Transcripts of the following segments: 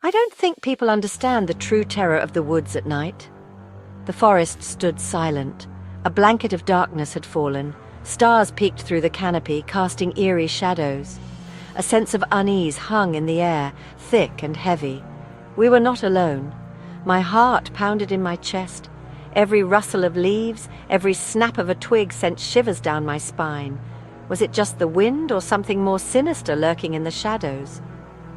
I don't think people understand the true terror of the woods at night. The forest stood silent. A blanket of darkness had fallen. Stars peeked through the canopy, casting eerie shadows. A sense of unease hung in the air, thick and heavy. We were not alone. My heart pounded in my chest. Every rustle of leaves, every snap of a twig sent shivers down my spine. Was it just the wind or something more sinister lurking in the shadows?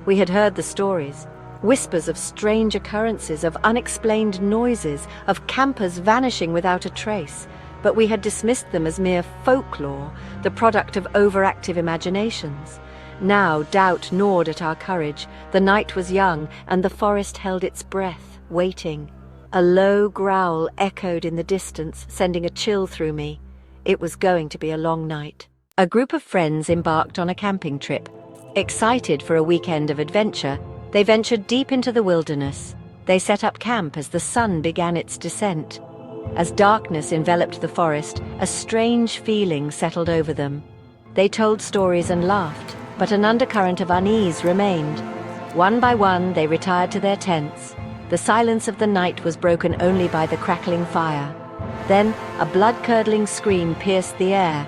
We had heard the stories. Whispers of strange occurrences, of unexplained noises, of campers vanishing without a trace, but we had dismissed them as mere folklore, the product of overactive imaginations. Now doubt gnawed at our courage. The night was young, and the forest held its breath, waiting. A low growl echoed in the distance, sending a chill through me. It was going to be a long night. A group of friends embarked on a camping trip. Excited for a weekend of adventure, they ventured deep into the wilderness. They set up camp as the sun began its descent. As darkness enveloped the forest, a strange feeling settled over them. They told stories and laughed, but an undercurrent of unease remained. One by one, they retired to their tents. The silence of the night was broken only by the crackling fire. Then, a blood-curdling scream pierced the air.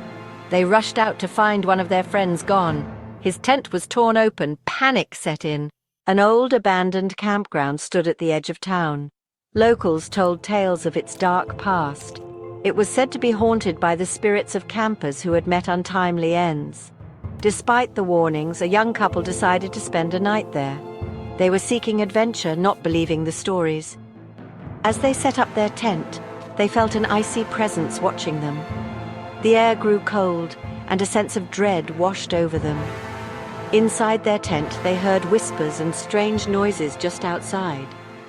They rushed out to find one of their friends gone. His tent was torn open, panic set in. An old abandoned campground stood at the edge of town. Locals told tales of its dark past. It was said to be haunted by the spirits of campers who had met untimely ends. Despite the warnings, a young couple decided to spend a night there. They were seeking adventure, not believing the stories. As they set up their tent, they felt an icy presence watching them. The air grew cold, and a sense of dread washed over them. Inside their tent, they heard whispers and strange noises just outside.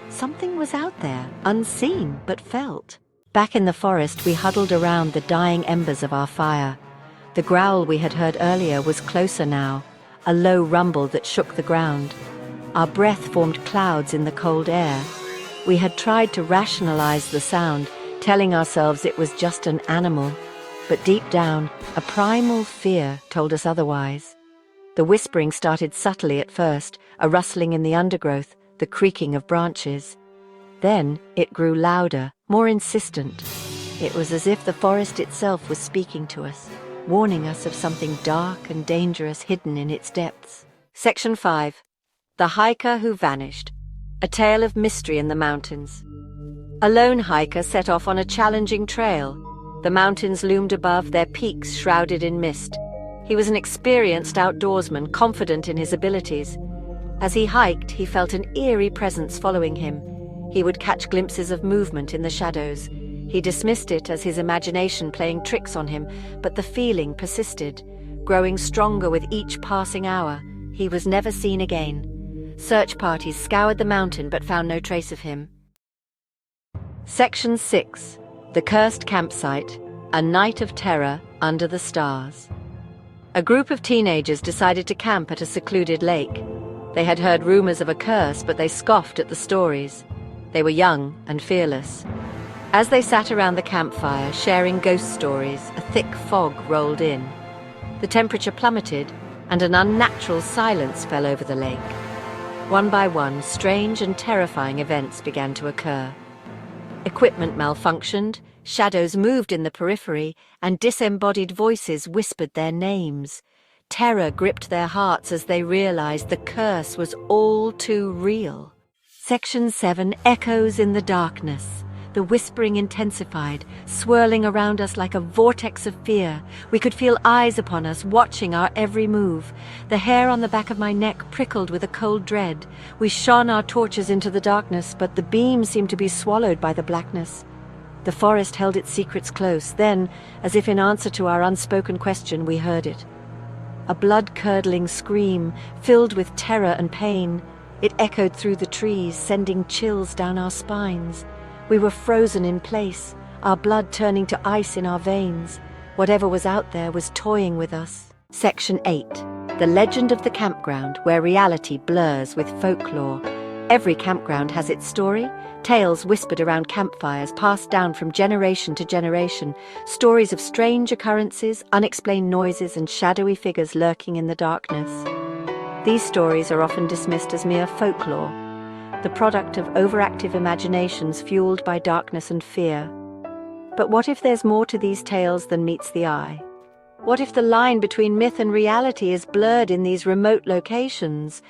Something was out there, unseen but felt. Back in the forest, we huddled around the dying embers of our fire. The growl we had heard earlier was closer now, a low rumble that shook the ground. Our breath formed clouds in the cold air. We had tried to rationalize the sound, telling ourselves it was just an animal. But deep down, a primal fear told us otherwise. The whispering started subtly at first, a rustling in the undergrowth, the creaking of branches. Then it grew louder, more insistent. It was as if the forest itself was speaking to us, warning us of something dark and dangerous hidden in its depths. Section 5. The Hiker Who Vanished. A Tale of Mystery in the Mountains. A lone hiker set off on a challenging trail. The mountains loomed above, their peaks shrouded in mist. He was an experienced outdoorsman, confident in his abilities. As he hiked, he felt an eerie presence following him. He would catch glimpses of movement in the shadows. He dismissed it as his imagination playing tricks on him, but the feeling persisted, growing stronger with each passing hour. He was never seen again. Search parties scoured the mountain but found no trace of him. Section 6. The Cursed Campsite. A Night of Terror Under the Stars. A group of teenagers decided to camp at a secluded lake. They had heard rumors of a curse, but they scoffed at the stories. They were young and fearless. As they sat around the campfire, sharing ghost stories, a thick fog rolled in. The temperature plummeted, and an unnatural silence fell over the lake. One by one, strange and terrifying events began to occur. Equipment malfunctioned, shadows moved in the periphery, and disembodied voices whispered their names. Terror gripped their hearts as they realized the curse was all too real. Section 7 echoes in the darkness. The whispering intensified, swirling around us like a vortex of fear. We could feel eyes upon us, watching our every move. The hair on the back of my neck prickled with a cold dread. We shone our torches into the darkness, but the beam seemed to be swallowed by the blackness. The forest held its secrets close. Then, as if in answer to our unspoken question, we heard it. A blood-curdling scream, filled with terror and pain. It echoed through the trees, sending chills down our spines. We were frozen in place, our blood turning to ice in our veins. Whatever was out there was toying with us. Section 8. The Legend of the Campground, where reality blurs with folklore. Every campground has its story, tales whispered around campfires, passed down from generation to generation, stories of strange occurrences, unexplained noises, and shadowy figures lurking in the darkness. These stories are often dismissed as mere folklore, the product of overactive imaginations fueled by darkness and fear. But what if there's more to these tales than meets the eye? What if the line between myth and reality is blurred in these remote locations,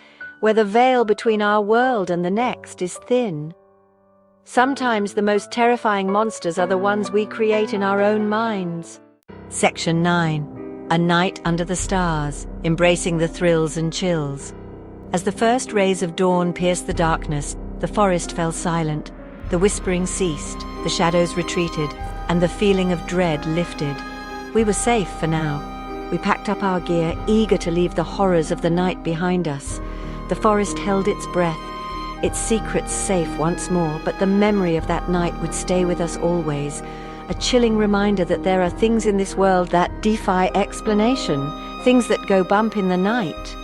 where the veil between our world and the next is thin? Sometimes the most terrifying monsters are the ones we create in our own minds. Section 9. A Night Under the Stars, Embracing the Thrills and Chills. As the first rays of dawn pierced the darkness, the forest fell silent. The whispering ceased, the shadows retreated, and the feeling of dread lifted. We were safe for now. We packed up our gear, eager to leave the horrors of the night behind us. The forest held its breath, its secrets safe once more, but the memory of that night would stay with us always. A chilling reminder that there are things in this world that defy explanation, things that go bump in the night.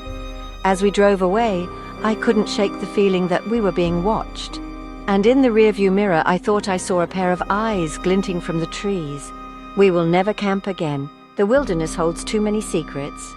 As we drove away, I couldn't shake the feeling that we were being watched. And in the rearview mirror, I thought I saw a pair of eyes glinting from the trees. We will never camp again. The wilderness holds too many secrets.